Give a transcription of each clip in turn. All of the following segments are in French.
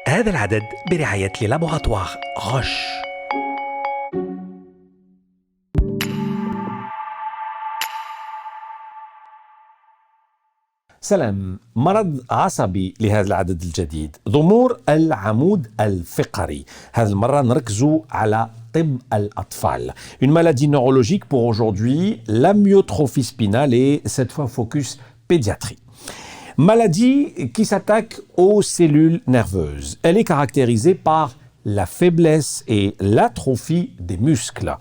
هذا العدد برعاية لابوغاتوار غوش. سلام. مرض عصبي لهذا العدد الجديد، ضمور العمود الفقري. هذه المرة نركزوا على طب الأطفال. Une maladie neurologique pour aujourd'hui, l'amyotrophie spinale et cette fois focus pédiatrie. Maladie qui s'attaque aux cellules nerveuses. Elle est caractérisée par la faiblesse et l'atrophie des muscles.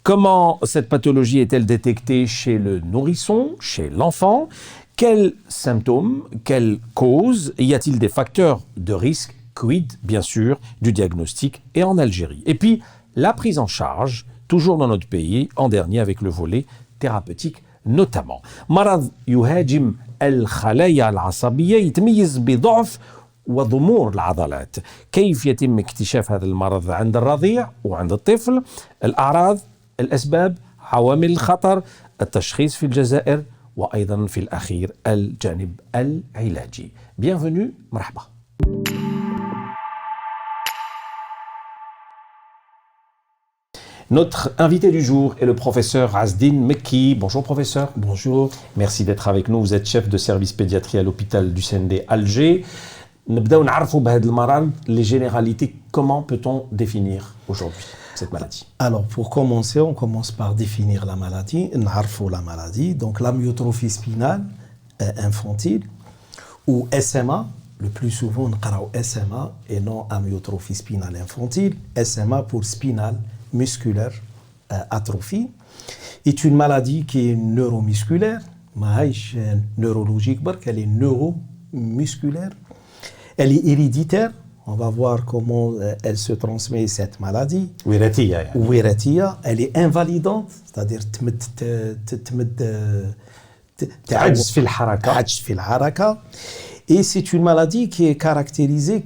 Comment cette pathologie est-elle détectée chez le nourrisson, chez l'enfant ? Quels symptômes, quelles causes, y a-t-il des facteurs de risque, quid bien sûr du diagnostic et en Algérie. Et puis la prise en charge, toujours dans notre pays, en dernier avec le volet thérapeutique notamment. مرض يهاجم الخلايا العصبية يتميز بضعف وضمور العضلات. كيف يتم اكتشاف هذا المرض عند الرضيع وعند الطفل؟ الأعراض، الأسباب، عوامل الخطر، التشخيص في الجزائر وأيضا في الأخير الجانب العلاجي. Bienvenue, مرحبا. Notre invité du jour est le professeur Azdine Mekki. Bonjour professeur. Bonjour. Merci d'être avec nous. Vous êtes chef de service pédiatrie à l'hôpital du CND Alger. نبداو نعرفوا بهذا المرض les généralités. Comment peut-on définir aujourd'hui cette maladie? Alors pour commencer, on commence par définir la maladie. نعرفوا la maladie. Donc l'amyotrophie spinale infantile ou SMA. Le plus souvent نقراو SMA et non amyotrophie spinale infantile. SMA pour spinal musculaire atrophie est une maladie qui est neuromusculaire. ماهيش neurologique برك, elle est neuromusculaire. Elle est héréditaire. On va voir comment elle se transmet cette maladie. وراثية يعني. وراثية. Elle est invalidante, c'est-à-dire تعجز في الحركة. تعجز في الحركة. Et c'est une maladie qui est caractérisée,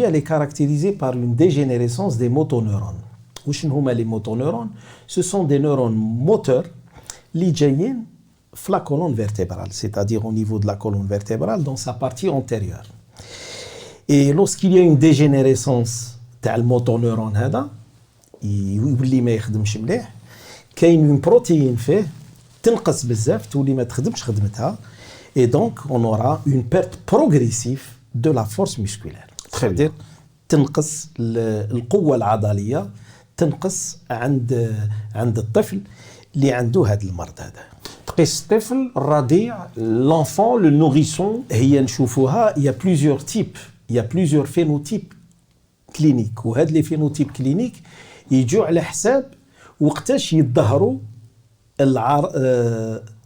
elle est caractérisée par une dégénérescence des motoneurones. وشنو هما les motoneurones? Ce sont des neurones moteurs اللي جايين في la colonne vertébrale, c'est-à-dire au niveau de la colonne vertébrale dans sa partie antérieure. Et lorsqu'il y a une dégénérescence تاع الموتونيرون هذا يولي ما يخدمش مليح, كاين اون بروتين فيه تنقص بزاف تولي ما تخدمش خدمتها, et donc on aura une perte progressive de la force musculaire. C'est-à-dire تنقص القوة العضلية, تنقص عند الطفل اللي عنده هذا المرض هذا. تقيس الطفل الرضيع, l'enfant, le nourrisson. هي نشوفوها, il y a plusieurs types, il y a plusieurs phénotypes cliniques, وهاد لي phénotypes cliniques يجوا على حساب وقتاش يظهروا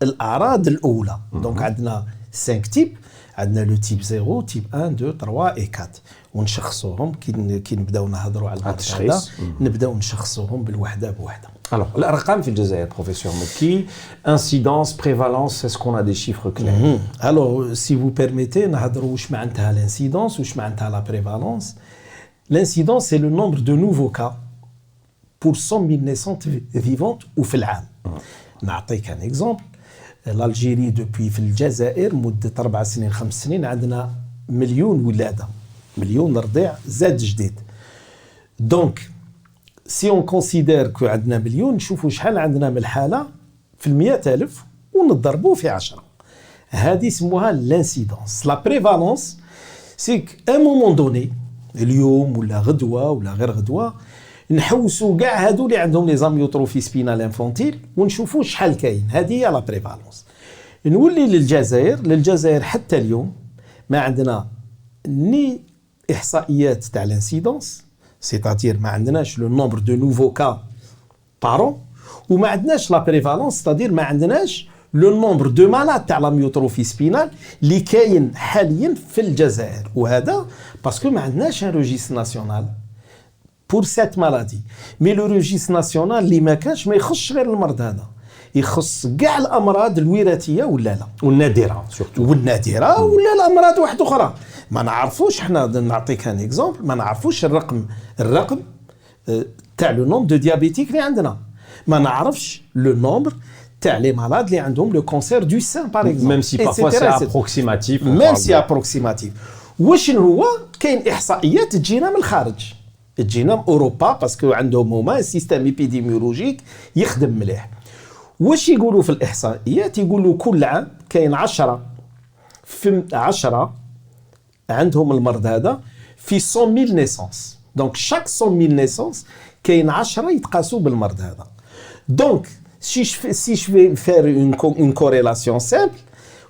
الأعراض الأولى. دونك عندنا 5 types, عندنا لو تيب 0, تيب 1, 2, 3 et 4, ونشخصوهم كي نبداو نهضروا على هذا, نبداو نشخصوهم بالوحده بوحده. Alors, الأرقام في الجزائر, professeur Mekki, incidence, prévalence, est-ce qu'on a des chiffres clairs? Alors, si vous permettez, نهضروا واش معناتها l'incidence, واش معناتها la prévalence. L'incidence, c'est le nombre de nouveaux cas pour 100 000 naissances vivantes ou في العام. نعطيك un exemple. l'Algérie depuis في الجزائر مدة 4 سنين 5 سنين عندنا مليون ولادة, مليون رضيع زاد جديد. Donc, si on considère que عندنا مليون, نشوفوا شحال عندنا من الحالة في 100,000 ونضربوه في 10. هذه يسموها l'incidence. La prévalence, c'est qu'à un moment donné, اليوم ولا غدوة ولا غير غدوة, نحوسوا كاع هادو اللي عندهم لي زاميوتروفي سبينال انفونتيل ونشوفوا شحال كاين. هذه هي لا بريفالونس. نولي للجزائر حتى اليوم ما عندنا ني احصائيات تاع الانسيدونس, سيتاتير ما عندناش لو نومبر دو نوفو كا بارون, وما عندناش لا بريفالونس, سيتاتير ما عندناش لو نومبر دو مالاد تاع لا ميوتروفي سبينال اللي كاين حاليا في الجزائر. وهذا باسكو ما عندناش ان روجيستر ناسيونال pour cette maladie. Mais le registre national اللي ما كانش ما يخصش غير المرض هذا, يخص كاع الامراض الوراثيه ولا لا, والنادره surtout, والنادره ولا الامراض واحده اخرى. ما نعرفوش حنا, نعطيك ان اكزومبل, ما نعرفوش الرقم تاع لو نومبر دو ديابيتيك اللي عندنا, ما نعرفش لو نومبر تاع لي مالاد اللي عندهم لو كونسير دو سان باغ اكزومبل. même si parfois c'est approximatif. Même si approximatif. واش هو كاين احصائيات تجينا من الخارج تجينا من اوروبا باسكو عندهم هما سيستم ايبيديميولوجيك يخدم مليح. واش يقولوا في الاحصائيات؟ يقولوا كل عام كاين 10 عندهم المرض هذا في 100,000 نيسونس. دونك شاك 100,000 نيسونس كاين 10 يتقاسوا بالمرض هذا. دونك si je vais faire une corrélation simple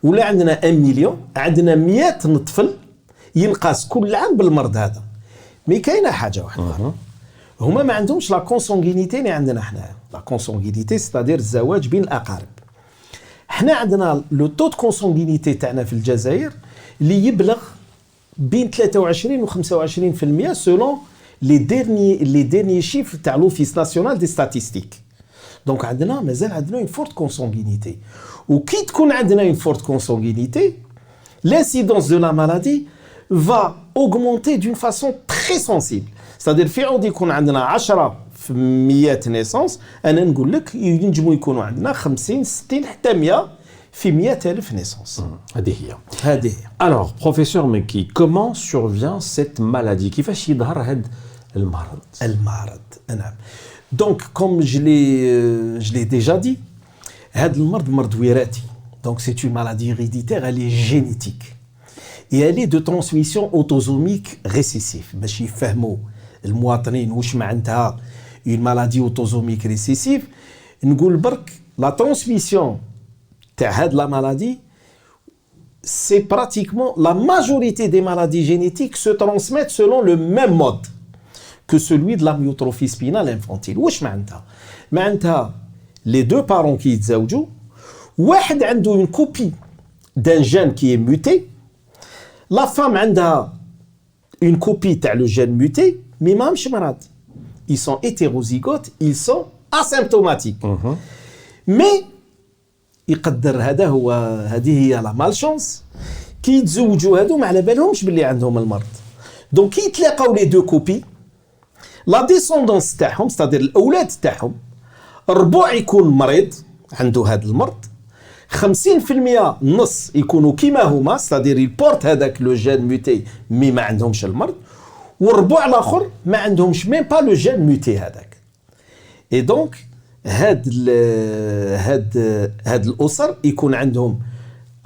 ولا عندنا 1 مليون عندنا 100 طفل ينقاس كل عام بالمرض هذا. مي كاينه حاجه واحده هما ما عندهمش لا كونسونغينيتي اللي عندنا حنايا. لا كونسونغينيتي ستادير الزواج بين الاقارب. حنا عندنا لو تو دو كونسونغينيتي تاعنا في الجزائر اللي يبلغ بين 23 و 25% سولون لي ديرني شيفر تاع لوفيس ناسيونال دي ستاتيستيك. دونك عندنا مازال عندنا اون فورت كونسونغينيتي. وكي تكون عندنا اون فورت كونسونغينيتي l'incidence de la maladie va augmenter d'une façon très sensible. C'est-à-dire في عود يكون عندنا 10 في 100 نيسونس انا نقول لك ينجموا يكونوا عندنا 50 60 حتى 100 في 100,000 نيسونس. هذه هي. Alors professeur Mekki, comment survient cette maladie كيفاش يظهر هذا المرض؟ نعم. Donc comme je l'ai déjà dit هذا المرض مرض وراثي. Donc c'est une maladie héréditaire, elle est génétique. Et elle est de transmission autosomique récessive. باش يفهموا المواطنين واش معناتها une maladie autosomique récessive. نقول برك la transmission تاع هاد la maladie c'est pratiquement la majorité des maladies génétiques se transmettent selon le même mode que celui de l'amyotrophie spinale infantile. واش معناتها les deux parents qui يتزوجوا واحد عنده une copie d'un gène qui est muté. La femme عندها une copie تاع le gène muté mais ماهمش مرض. Ils sont hétérozygotes, ils sont asymptomatiques. Mais يقدر هذه هي لا مالشانس كي يتزوجوا هادو ما على بالهمش باللي عندهم المرض. دونك كي يتلاقاو لي دو كوبي لا ديسوندونس تاعهم ستادير الاولاد تاعهم الربع يكون مريض عنده هذا المرض 50% نص يكونوا كيما هما ستادير يبورت هذاك لو جين ميوتي مي ما عندهمش المرض والربع الاخر ما عندهمش ميم با لو جين ميوتي هذاك. اي دونك هاد الاسر يكون عندهم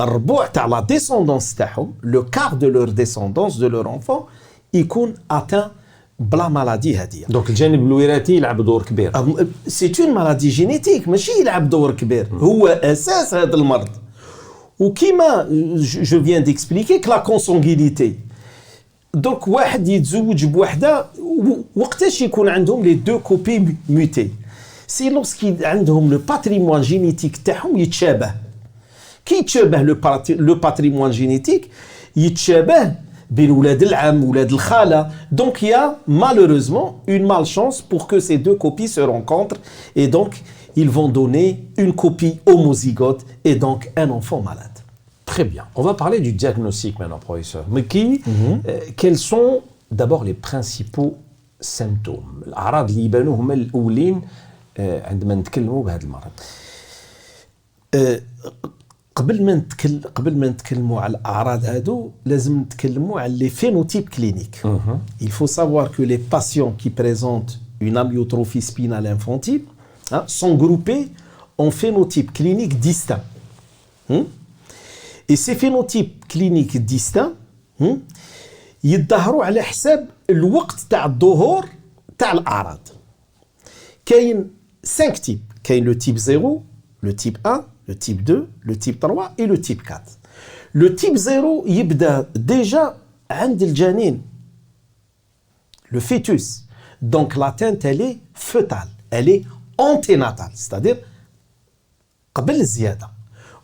الربع تاع لا ديسوندونس تاعهم لو كار دو لور ديسوندونس دو لور انفون يكون اتان بلا مالادي هذه. دونك الجانب الوراثي يلعب دور كبير. سي اون مالادي جينيتيك ماشي يلعب دور كبير هو اساس هذا المرض. وكيما جو فيان ديكسبليكي لا كونسونغينيتي دونك واحد يتزوج بوحده وقتاش يكون عندهم لي دو كوبي ميوتي سي لوسكي عندهم لو باتريمون جينيتيك تاعهم يتشابه. كي يتشابه لو باتريمون جينيتيك يتشابه بين ولاد العم ولاد الخاله. دونك يا malheureusement une malchance pour que ces deux copies se rencontrent et donc ils vont donner une copie homozygote et donc un enfant malade. Très bien. On va parler du diagnostic maintenant, professeur. Mais quels sont d'abord les principaux symptômes الأعراض اللي يبانوا هما الأولين عندما نتكلموا بهذا المرض؟ قبل ما نتكلموا على الاعراض هادو لازم نتكلموا على لي فينوتيب كلينيك. Il faut savoir que les patients qui présentent une amyotrophie spinale infantile sont groupés en phénotypes cliniques distincts. Et ces phénotypes cliniques distincts يظهروا على حساب الوقت تاع الظهور تاع الاعراض. كاين 5 types. كاين le type 0, le type 1, le type 2, le type 3 et le type 4. Le type 0 يبدا déjà عند الجنين le fœtus. Donc l'atteinte elle est fœtale, elle est anténatale, c'est-à-dire قبل الزياده.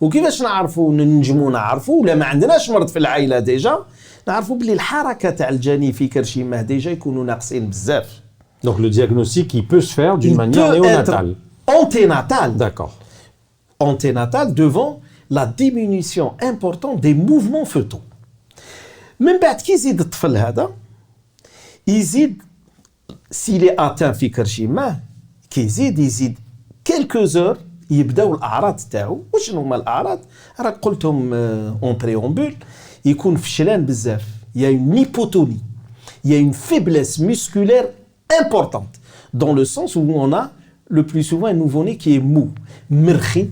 وكيفاش نعرفوا ننجموا نعرفوا ولا ما عندناش مرض في العائله ديجا نعرفوا بلي الحركه تاع الجنين في كرشيمه ديجا يكونوا ناقصين بزاف. Donc le diagnostic il peut se faire d'une manière néonatale. Anténatale. D'accord. Anténatale devant la diminution importante des mouvements fœtaux. من بعد كي يزيد الطفل هذا يزيد s'il est atteint في كرشيمه كي يزيد quelques heures يبداو الاعراض تاعو. وشنو هما الاعراض؟ راك قلتهم اون بريومبول. يكون فشلان بزاف il y a une hypotonie, il y a une faiblesse musculaire importante, dans le sens où on a le plus souvent un nouveau-né qui est mou, مرخي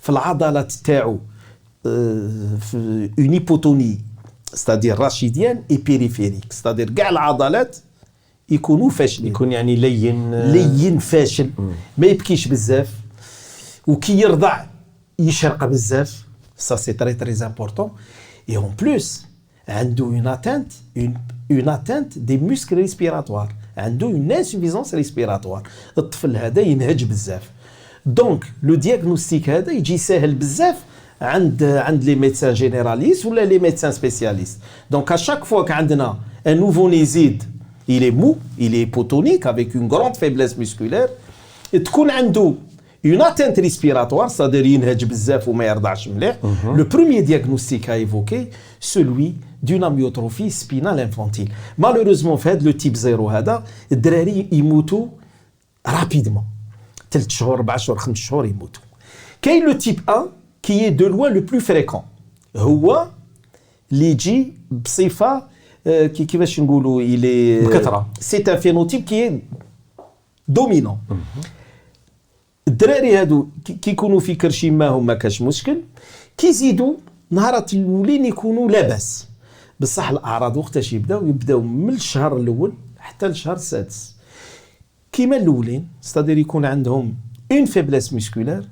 في العضلات تاعو une hypotonie, c'est-à-dire rachidienne et périphérique, c'est-à-dire كاع العضلات يكونوا فاشلين، يكون يعني لين فاشل، ما يبكيش بزاف، وكي يرضع يشرق بزاف، ça c'est très très important. Et en plus عنده une atteinte des muscles respiratoires، عنده une insuffisance respiratoire، الطفل هذا ينهج بزاف. دونك لو دياغنوستيك هذا يجي سهل بزاف عند les médecins généralistes ولا les médecins spécialistes. Donc à chaque fois qu'عندنا un nouveau-né يزيد، il est mou, il est hypotonique avec une grande faiblesse musculaire، تكون عنده une atteinte respiratoire, c'est-à-dire ينهج بزاف وما يرضعش مليح. Le premier diagnostic à évoquer, celui d'une amyotrophie spinale infantile. Malheureusement في هذا le type 0 هذا الدراري يموتوا rapidement، 3 شهور 4 شهور 5 شهور يموتوا. كاين le type 1 qui est de loin le plus fréquent، هو اللي يجي بصفه كيفاش نقولوا il est بكثره، c'est un phénotype qui est dominant. الدراري هادو كيكونوا في كرشيماهم ما كاش مشكل، كيزيدوا نهارات الاولين يكونوا لاباس، بصح الاعراض وقتاش يبداو من الشهر الاول حتى الشهر السادس كيما الاولين، ستادير يكون عندهم اون فيبلس مسكولار،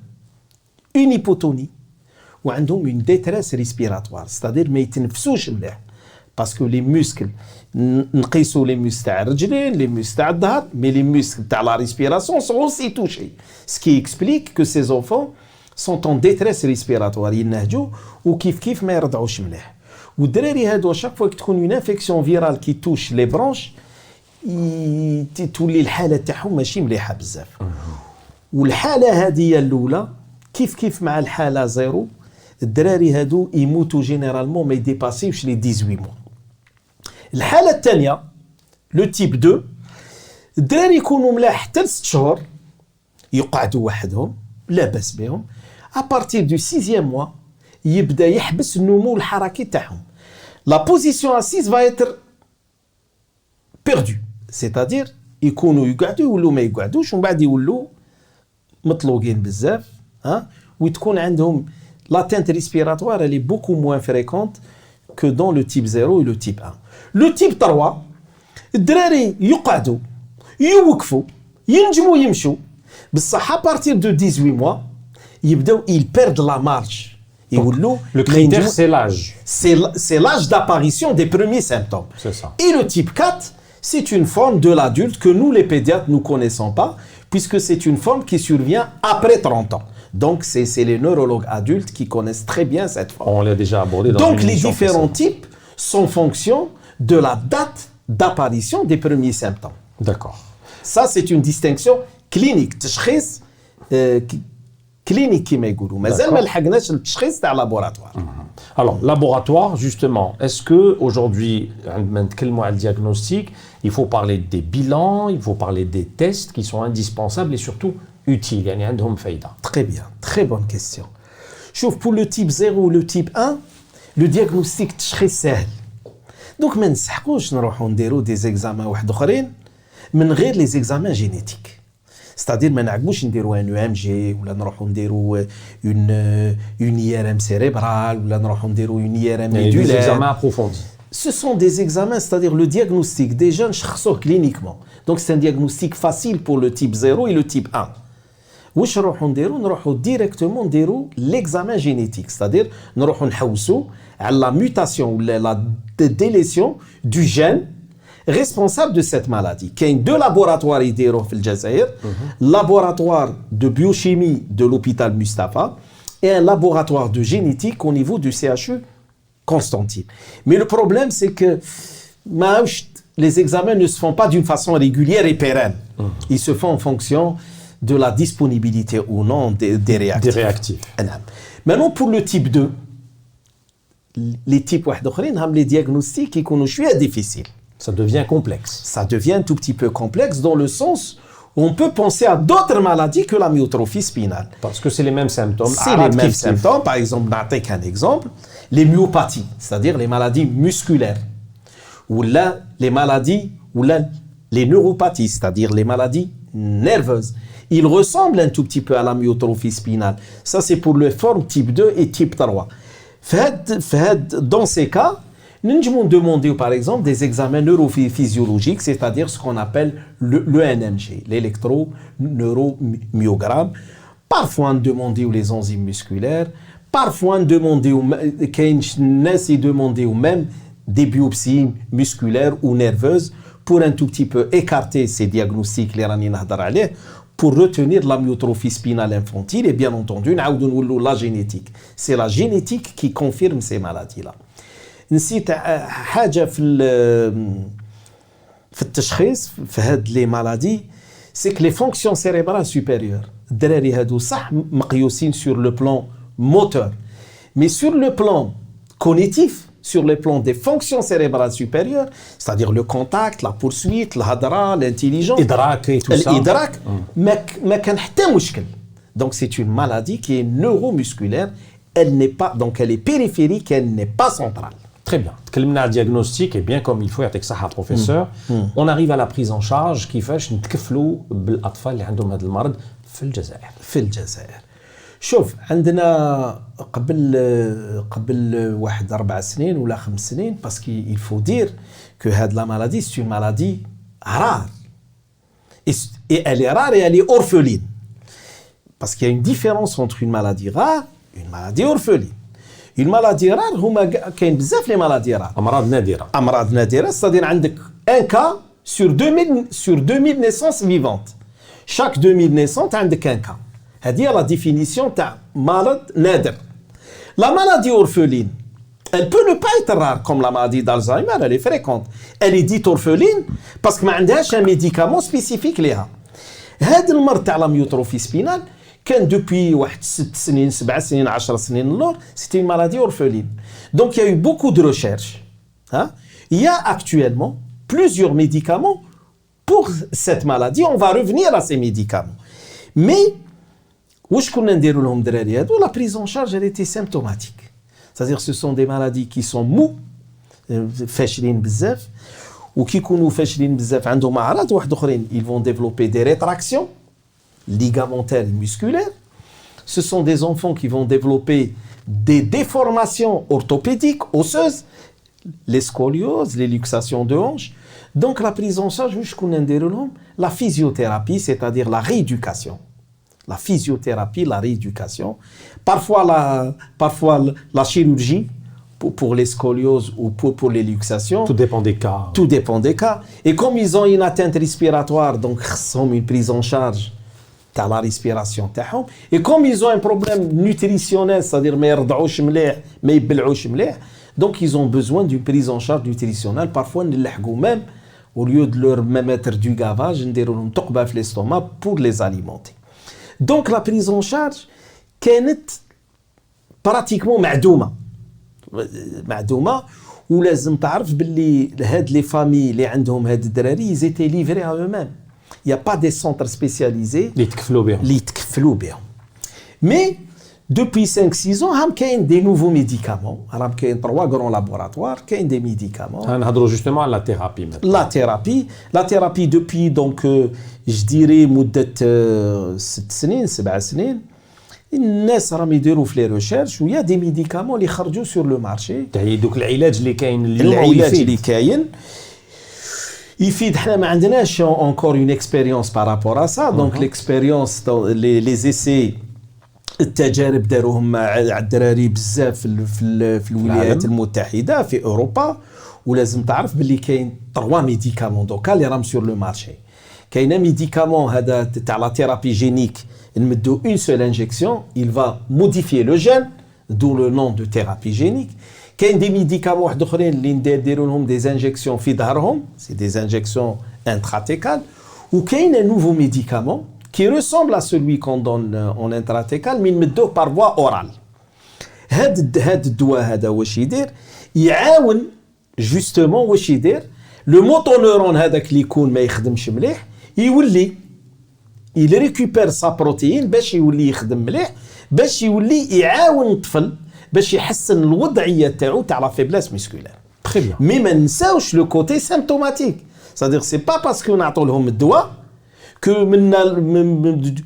اون هيبوتوني، وعندهم اون ديتريس ريسبيراتوار، ستادير ما يتنفسوش مليح، باسكو لي موسكل نقيسوا لي موسكل تاع الرجلين، لي موسكل تاع الظهر، مي لي موسكل تاع لا ريسبيراسيون سون اوسي توشي، سكي اكسبليك كو سي زونفون سون اون ديتريس ريسبيراتوار، ينهجوا وكيف كيف ما يرضعوش مليح. والدراري هادو شاك فوا تكون اون انفيكسيون فيرال كي توش لي برونش تولي الحاله تاعهم ماشي مليحه بزاف. والحاله هذه الاولى كيف كيف مع الحاله زيرو، الدراري هادو يموتوا جينيرالمون ما يديباسيوش لي 18 موا. الحاله الثانيه لو تيب 2، الدراري يكونوا ملاح حتى 6 شهور يقعدوا وحدهم لاباس بهم، ابارتير دو 6 موا يبدا يحبس النمو الحركي تاعهم. لا بوزيسيون اسيس فا ايتر بيردو، سيتادير يكونوا يقعدوا يولوا ما يقعدوش، ومن بعد يولوا مطلوقين بزاف، وتكون عندهم l'atteinte respiratoire elle est beaucoup moins fréquente que dans le type 0 et le type 1. Le type 3 الدراري يقعدوا يوقفوا ينجموا يمشوا، بصح à partir de 18 mois يبداو ils perdent la marche، يولوا le critère c'est l'âge. C'est l'âge d'apparition des premiers symptômes. C'est ça. Et le type 4, c'est une forme de l'adulte que nous les pédiatres nous connaissons pas, puisque c'est une forme qui survient après 30 ans. Donc, c'est les neurologues adultes qui connaissent très bien cette forme. On l'a déjà abordé dans Donc, une les émission différents précédente. types sont fonction de la date d'apparition des premiers symptômes. D'accord. Ça, c'est une distinction clinique. تشخيص clinique كما يقولوا. مازال ما لحقناش التشخيص تاع laboratoire. Alors, laboratoire, justement, est-ce que aujourd'hui, عندما نتكلموا على le diagnostic, il faut parler des bilans, il faut parler des tests qui sont indispensables et surtout utiles, يعني عندهم فايدة. Très bien, très bonne question. شوف, pour le type 0 ou le type 1, le diagnostic تشخيص سهل. Donc ما نسحقوش نروحوا نديروا des examens واحد اخرين من غير les examens génétiques. C'est-à-dire ما نعقبوش نديروا ان EMG ولا نروحوا نديروا une IRM cérébrale ولا نروحوا نديروا une IRM Des médulaire. examens approfondis. Ce sont des examens, c'est-à-dire le diagnostic déjà نشخصوه cliniquement. Donc c'est un diagnostic facile pour le type 0 et le type 1. واش نروحوا نديروا؟ نروحوا ديريكتومون نديروا l'examen génétique, c'est-à-dire نروحوا نحوسوا على la mutation ou la délétion du gène responsable de cette maladie. Il y a deux laboratoires يديروه في الجزائر, laboratoire de biochimie de l'hôpital Mustapha et un laboratoire de génétique au niveau du CHU Constantine. Mais le problème c'est que les examens ne se font pas d'une façon régulière et pérenne. Ils se font en fonction de la disponibilité ou non des réactifs. Des réactifs. Maintenant pour le type 2, les types واحد اخرين هم les diagnostics يكونوا شويه difficiles. Ça devient complexe. Ça devient un tout petit peu complexe dans le sens où on peut penser à d'autres maladies que la myotrophie spinale. Parce que c'est les mêmes symptômes. C'est les mêmes symptômes. Par exemple, نعطيك un exemple, les myopathies, c'est-à-dire les maladies musculaires. ou là les maladies, ou là les neuropathies, c'est-à-dire les maladies nerveuses. Il ressemble un tout petit peu à la myotrophie spinale. Ça, c'est pour les formes type 2 et type 3. Dans ces cas, nous devons demander, par exemple, des examens neurophysiologiques, c'est-à-dire ce qu'on appelle le NMG, l'électro-neuromyogramme. Parfois, nous demandons les enzymes musculaires. Parfois, nous demandons même des biopsies musculaires ou nerveuses pour un tout petit peu écarter ces diagnostics, les pour retenir la myotrophie spinale infantile et bien entendu la génétique. C'est la génétique qui confirme ces maladies-là. نسيت حاجة في التشخيص في هاد لي مالادي سي que les fonctions cérébrales supérieures الدراري هادو صح مقيوسين sur le plan moteur mais sur le plan cognitif sur le plan des fonctions cérébrales supérieures, c'est-à-dire le contact, la poursuite, l'hadra, l'intelligence, l'idrak et tout ça. L'idrak, ما كان حتى مشكل. Donc c'est une maladie qui est neuromusculaire, elle n'est pas, donc elle est périphérique, elle n'est pas centrale. Très bien. تكلمنا على الديagnostic et bien comme il faut يعطيك صحة professeur. On arrive à la prise en charge كيفاش نتكفلوا بالأطفال اللي عندهم هذا المرض في الجزائر. في الجزائر. شوف عندنا قبل واحد 4 سنين ولا 5 سنين parce qu'il faut dire que هاد la maladie c'est une maladie rare. Et elle est rare et elle est orpheline. Parce qu'il y a une différence entre une maladie rare et une maladie orpheline. Une maladie rare هما كاين بزاف لي مالادي رار. أمراض نادرة. C'est-à-dire عندك un cas sur 2000 naissances vivantes. Chaque 2000 naissances عندك un cas. هذه هي la définition تاع مرض نادر. La maladie orpheline, elle peut ne pas être rare comme la maladie d'Alzheimer, elle est fréquente. Elle est dite orpheline parce que ما عندهاش un médicament spécifique ليها. هذا المرض تاع la myotrophie spinale كان depuis واحد 6 سنين 7 سنين 10 سنين اللور c'était une maladie orpheline. Donc il y a eu beaucoup de recherches. Hein? Il y a actuellement plusieurs médicaments pour cette maladie. On va revenir à ces médicaments. Mais واش كنا نديروا لهم دراري هادو لا بريز اون شارج elle était symptomatique. C'est-à-dire ce sont des maladies qui sont mous فاشلين بزاف وكي يكونوا فاشلين بزاف عندهم اعراض واحد اخرين ils vont développer des rétractions ligamentaires et musculaires. Ce sont des enfants qui vont développer des déformations orthopédiques osseuses, les scolioses, les luxations de hanches. Donc la prise en charge واش كنا نديروا لهم la physiothérapie, c'est-à-dire la rééducation. La physiothérapie, la rééducation, parfois la chirurgie pour les scolioses ou pour les luxations. Tout dépend des cas. Tout dépend des cas. Et comme ils ont une atteinte respiratoire, donc ils ont une prise en charge de la respiration. Et comme ils ont un problème nutritionnel, c'est-à-dire ما يرضعوش مليح, ما يبلعوش مليح, donc ils ont besoin d'une prise en charge nutritionnelle. Parfois, نلحقوا même, au lieu de leur mettre du gavage, نديروا لهم تقبة في l'estomac pour les alimenter. Donc la prise en charge كانت pratiquement معدومة ولازم تعرف باللي هاد les familles اللي عندهم هاد الدراري ils étaient livrés à eux-mêmes. Il n'y a pas des centres spécialisés اللي يتكفلوا بهم. Mais depuis 5-6 ans هم كاين des nouveaux médicaments. راهم كاين 3 grands laboratoires, كاين des médicaments. نهضروا justement على la thérapie maintenant. La thérapie depuis donc je dirais مدة 6 سنين 7 سنين الناس راهم يديروا في لي ريشيرش ويا دي ميديكامون اللي خرجوا سور لو مارشي تاعي دوك العلاج اللي كاين اليوم العلاج اللي كاين يفيد. حنا ما عندناش encore une expérience par rapport à ça. Donc l'expérience les essais التجارب داروهم مع الدراري بزاف في الولايات المتحدة في أوروبا. ولازم تعرف باللي كاين 3 ميديكامون دوكا اللي راهم سور لو مارشي. كاين ميديكامون هذا تاع لا ثيرابي جينيك نمدو une seule injection, il va modifier le gène, d'où le nom de thérapie génique. كاين دي ميديكامون واحد اخرين اللي نديروا لهم دي انجكسيون في ظهرهم, c'est des injections intrathecales. وكاين un nouveau médicament qui ressemble à celui qu'on donne en intrathecal mais نمدوه par voie orale. هاد الدواء هذا واش يدير يعاون justement واش يدير لو موتونيرون هذاك اللي يكون ما يخدمش مليح يولي il récupère sa protéine باش يولي يخدم مليح باش يولي يعاون الطفل باش يحسن الوضعيه تاعو تاع لا فيبلاس مسكولير. Très bien. Mais ما ننساوش le côté symptomatique. C'est-à-dire c'est pas parce qu'on نعطوا لهم الدواء que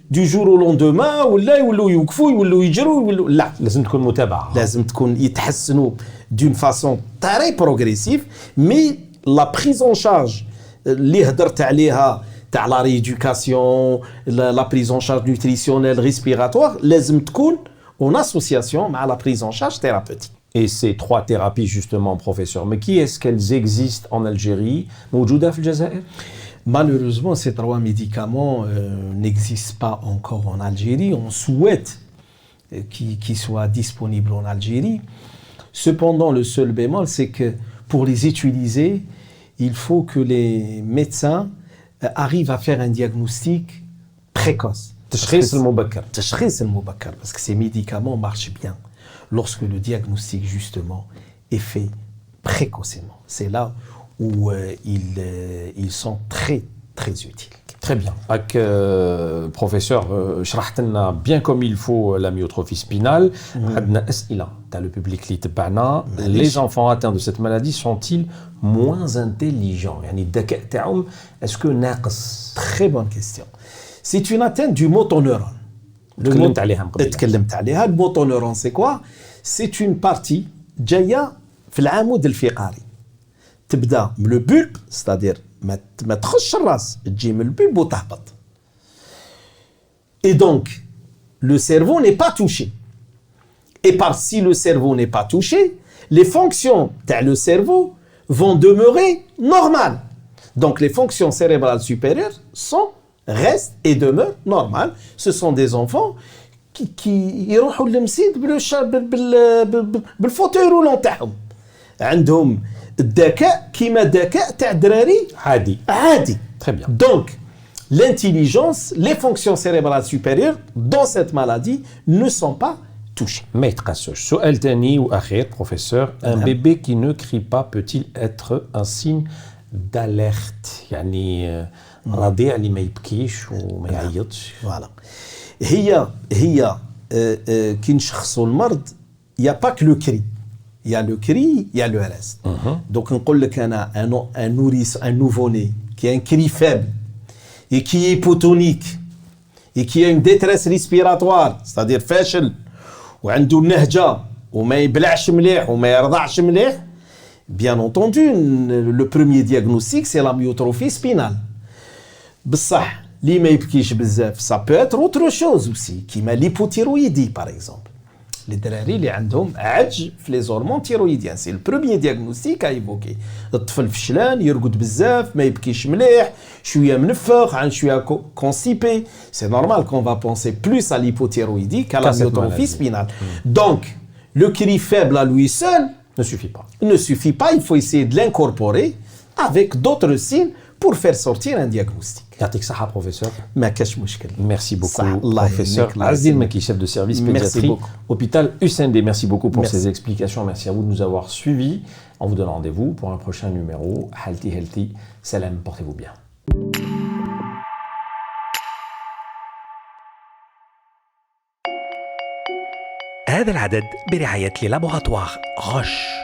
du jour au lendemain ولا يولوا يوقفوا يولوا يجروا يولوا لا لازم تكون متابعة. لازم تكون يتحسنوا d'une façon très progressive mais la prise en charge اللي هدرت عليها تاع la rééducation la prise en charge nutritionnelle respiratoire لازم تكون en association مع la prise en charge thérapeutique. Et ces 3 thérapies justement, professeur, mais qui est-ce qu'elles existent en Algérie? موجودة في الجزائر؟ Malheureusement, ces 3 médicaments n'existent pas encore en Algérie. On souhaite qu'ils soient disponibles en Algérie. Cependant, le seul bémol, c'est que pour les utiliser, il faut que les médecins arrivent à faire un diagnostic précoce. تشخيص المبكر. تشخيص المبكر, parce que ces médicaments marchent bien lorsque le diagnostic justement est fait précocement. C'est là où ils sont très très utiles. Très bien. Donc, professeur, شرحت لنا bien comme il faut la myotrophie spinale. عندنا أسئلة تاع le public اللي تبعنا. Les enfants atteints de cette maladie sont-ils moins intelligents? يعني الذكاء تاعهم est-ce que ناقص؟ Très bonne question. C'est une atteinte du motoneuron. تكلمت عليها من قبل. تكلمت عليها. Le motoneuron c'est quoi? C'est une partie جاية في العمود الفقري. تبدا من le bulbe, c'est-à-dire ما تخش الراس, تجي من البulbe وتهبط. Et donc, le cerveau n'est pas touché. Et si le cerveau n'est pas touché, les fonctions de le cerveau vont demeurer normales. Donc, les fonctions cérébrales supérieures restent et demeurent normales. Ce sont des enfants qui يروحوا للمسيد بالفوتوي رولون تاعهم. عندهم الذكاء كيما الذكاء تاع الدراري عادي. Très bien. Donc, l'intelligence, les fonctions cérébrales supérieures dans cette maladie ne sont pas touchées. ما يتقاسوش. سؤال تاني وأخير professeur, un bébé qui ne crie pas peut-il être un signe d'alerte? يعني رضيع اللي ما يبكيش وما يعيطش. Voilà. هي كي نشخصوا المرض, il y a pas que le cri. Il y a le cri, il y a le reste. Donc, نقول لك أنا un nourrisson, un nouveau-né qui a un cri faible et qui est hypotonique et qui a une détresse respiratoire, c'est-à-dire فاشل وعنده النهجة وما يبلعش مليح وما يرضعش مليح, bien entendu, le premier diagnostic c'est la myotrophie spinale. بصح اللي ما يبكيش بزاف, ça peut être autre chose aussi, كيما l'hypothyroïdie par exemple. Les دراري اللي عندهم عجز في les hormones thyroïdiennes, c'est le premier diagnostic à évoquer. الطفل فشلان, يرقد بزاف, ما يبكيش مليح, شويه منفخ, عن شويه constipé. C'est normal qu'on va penser plus à l'hypothyroïdie qu'à la myotrophie spinale. Donc, le cri faible à lui seul ne suffit pas. Ne suffit pas, il faut essayer de l'incorporer avec d'autres signes pour faire sortir un diagnostic. يعطيك الصحة professeur. ما كاش مشكل. Merci beaucoup professeur Azdin Maki, chef de service pédiatrie hôpital USND. Merci beaucoup pour ces explications. Merci à vous de nous avoir suivis. On vous donne rendez-vous pour un prochain numéro. Healthy Healthy. Salam, portez-vous bien. هذا العدد برعاية لابوغاتوار غش.